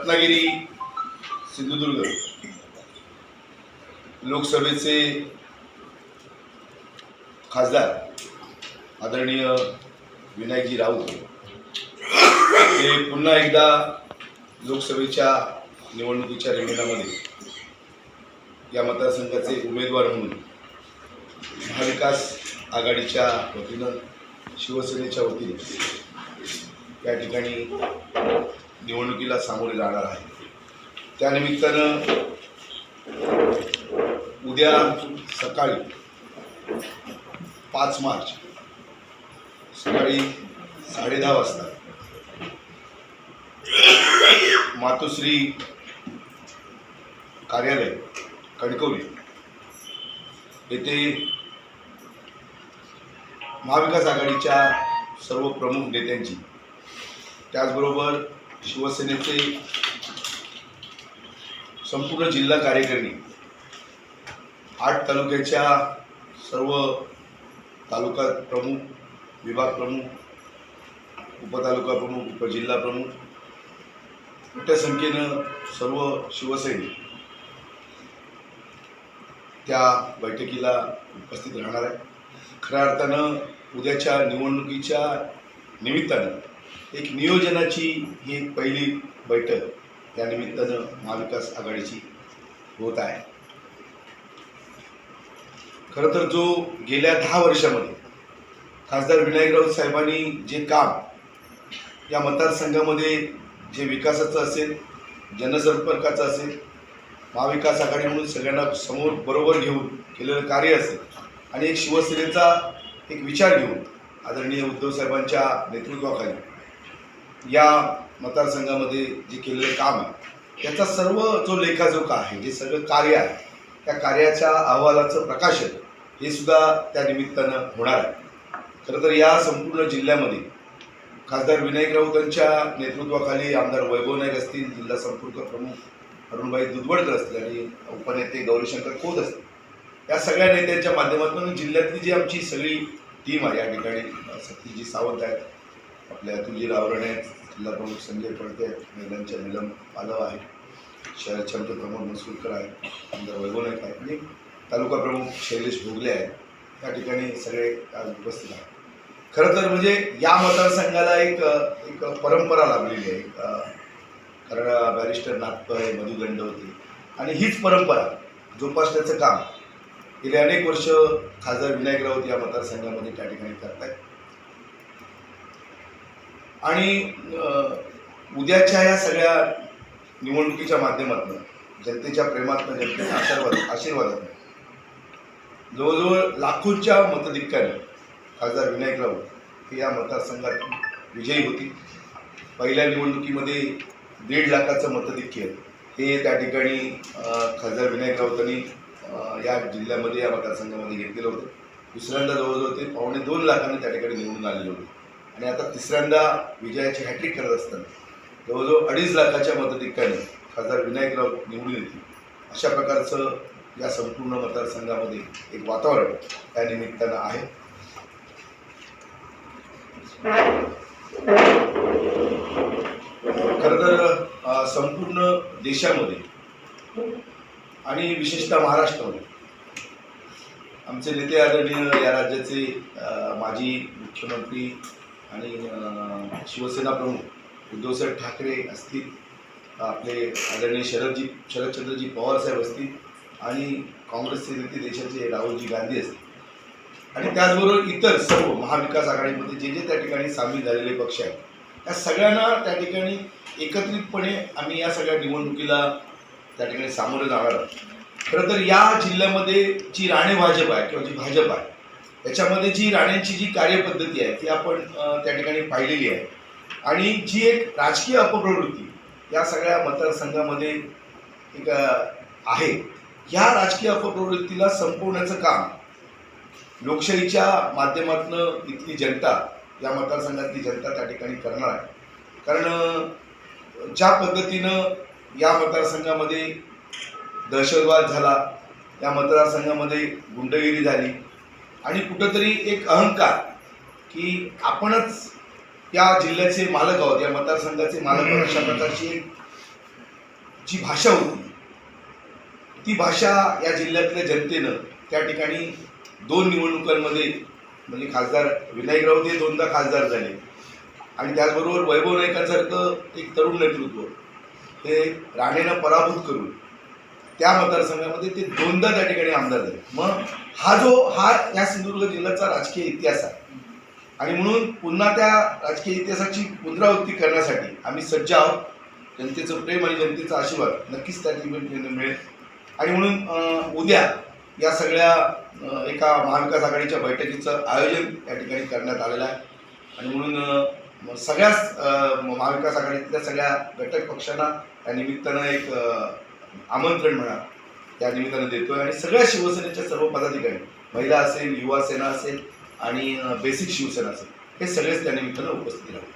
रत्नागिरी सिंधुदुर्ग लोकसभेचे खासदार आदरणीय विनायकजी राऊत हे पुन्हा एकदा लोकसभेच्या निवडणुकीच्या रिंगणामध्ये या मतदारसंघाचे उमेदवार म्हणून महाविकास आघाडीच्या वतीनं शिवसेनेच्या वतीने या ठिकाणी निवडणुकीला सामोरे जाणार आहे। त्यानिमित्तानं उद्या सकाळी 5 मार्च सकाळी 10:30 वाजता मातोश्री कार्यालय कणकवली येथे महाविकास आघाडीच्या सर्व प्रमुख नेत्यांची त्याचबरोबर शिवसेनेचे संपूर्ण जिल्हा कार्यकारिणी 8 तालुक्याच्या सर्व तालुका प्रमुख, विभाग प्रमुख, उपतालुका प्रमुख, उपजिल्हा प्रमुख, मोठ्या संख्येनं सर्व शिवसैनिक त्या बैठकीला उपस्थित राहणार आहे। खऱ्या अर्थानं उद्याच्या निवडणुकीच्या निमित्तानं एक नियोजनाची ही पहिली बैठक या निमित्तानं महाविकास आघाडीची होत आहे। खरं तर जो गेल्या 10 वर्षामध्ये खासदार विनायक राऊत साहेबांनी जे काम या मतदारसंघामध्ये जे विकासाचं असेल, जनसंपर्काचं असेल, महाविकास आघाडी म्हणून सगळ्यांना समोर बरोबर घेऊन केलेलं कार्य असेल आणि एक शिवसेनेचा एक विचार घेऊन आदरणीय उद्धव साहेबांच्या नेतृत्वाखाली या मतदारसंघामध्ये जे केलेलं काम आहे त्याचा सर्व जो लेखाजोखा आहे, जे सगळं कार्य आहे, त्या कार्याच्या अहवालाचं प्रकाशन हे सुद्धा त्या निमित्तानं होणार आहे। खरं तर या संपूर्ण जिल्ह्यामध्ये खासदार विनायक राऊतांच्या नेतृत्वाखाली आमदार वैभव नाईक असतील, जिल्हा संपर्क प्रमुख अरुणभाई दुधवडकर असतील आणि उपनेते गौरीशंकर खोत असतील, या सगळ्या नेत्यांच्या माध्यमातून जिल्ह्यातली जी आमची सगळी टीम आहे, या ठिकाणी सतीजी सावंत आहेत, आपल्या तुळजी रावरणे आहेत, जिल्हा प्रमुख संजय पडते आहेत, महिलांच्या नीलम पालव आहे, शहरचे आमचे प्रमोद मसूरकर आहेत, आमदार वैभव नाईक आहेत आणि तालुका प्रमुख शैलेश भोगले आहेत। या ठिकाणी सगळे आज उपस्थित आहेत। खरं तर म्हणजे या मतदारसंघाला एक परंपरा लाभलेली आहे, कारण बॅरिस्टर नाथपै, मधुदंड होते आणि हीच परंपरा जोपासण्याचं काम गेले अनेक वर्ष खासदार विनायक राऊत या मतदारसंघामध्ये त्या ठिकाणी करत आहेत। आणि उद्याच्या या सगळ्या निवडणुकीच्या माध्यमातून जनतेच्या प्रेमातून, जनतेच्या आशीर्वादातून जवळजवळ लाखोंच्या मतधिक्याने खासदार विनायक राऊत हे या मतदारसंघात विजयी होती। पहिल्या निवडणुकीमध्ये 1.5 लाखाचं मतधिक्य हे त्या ठिकाणी खासदार विनायक राऊतांनी या जिल्ह्यामध्ये, या मतदारसंघामध्ये घेतलेलं होतं। दुसऱ्यांदा जवळजवळ ते 2.25 लाखांनी त्या ठिकाणी निवडून आलेले होते आणि आता तिसऱ्यांदा विजयाची हॅट्रिक करत असताना जवळजवळ 2.5 लाखाच्या मतधिक्याने खासदार विनायक राऊत निवडून येतील। अशा प्रकारचं या संपूर्ण मतदारसंघामध्ये एक वातावरण त्या निमित्तानं आहे। खरं तर संपूर्ण देशामध्ये आणि विशेषतः महाराष्ट्रामध्ये आमचे नेते आदरणीय या राज्याचे माजी मुख्यमंत्री आणि शिवसेना प्रमुख उद्धवसाहेब ठाकरे असतील, आपले आदरणीय शरदचंद्रजी पवार साहेब असतील आणि काँग्रेसचे नेते देशाचे राहुलजी गांधी असतील आणि त्याचबरोबर इतर सर्व महाविकास आघाडीमध्ये जे त्या ठिकाणी सामील झालेले पक्ष आहेत, त्या सगळ्यांना त्या ठिकाणी एकत्रितपणे आम्ही या सगळ्या निवडणुकीला त्या ठिकाणी सामोरे जाणार आहोत। खरं तर या जिल्ह्यामध्ये जी राणे भाजप आहे किंवा जी भाजप आहे त्याच्यामध्ये जी राणेंची जी कार्यपद्धती आहे ती आपण त्या ठिकाणी पाहिलेली आहे आणि जी एक राजकीय अपप्रवृत्ती या सगळ्या मतदारसंघामध्ये एक आहे, ह्या राजकीय अपप्रवृत्तीला संपवण्याचं काम लोकशाहीच्या माध्यमातून इथली जनता, या मतदारसंघातली जनता त्या ठिकाणी करणार आहे। कारण ज्या पद्धतीनं या मतदारसंघामध्ये दहशतवाद झाला, या मतदारसंघामध्ये गुंडगिरी झाली आणि कुठंतरी एक अहंकार की आपणच या जिल्ह्याचे मालक आहोत, या मतदारसंघाचे मालक आहोत, अशा प्रकारची एक जी भाषा होती ती भाषा या जिल्ह्यातल्या जनतेनं त्या ठिकाणी 2 निवडणुकांमध्ये म्हणजे खासदार विनायक राऊत दोनदा खासदार झाले आणि त्याचबरोबर वैभव नाईकांसारखं एक तरुण नेतृत्व हे राणेनं पराभूत करून त्या मतदारसंघामध्ये ते दोनदा त्या ठिकाणी आमदार झाले. मग हा या सिंधुदुर्ग जिल्ह्याचा राजकीय इतिहास आहे आणि म्हणून पुन्हा त्या राजकीय इतिहासाची पुनरावृत्ती करण्यासाठी आम्ही सज्ज आहोत. जनतेचं प्रेम आणि जनतेचा आशीर्वाद नक्कीच त्या ठिकाणी मिळेल आणि म्हणून उद्या या सगळ्या एका महाविकास आघाडीच्या बैठकीचं आयोजन या ठिकाणी करण्यात आलेलं आहे आणि म्हणून सगळ्याच महाविकास आघाडीतल्या सगळ्या घटक पक्षांना त्या निमित्तानं एक आमंत्रण म्हणा त्या निमित्तानं देतोय आणि सगळ्या शिवसेनेच्या सर्व पदाधिकारी महिला असेल, युवा सेना असेल आणि बेसिक शिवसेना असेल हे सगळेच त्या निमित्तानं उपस्थित राहतील.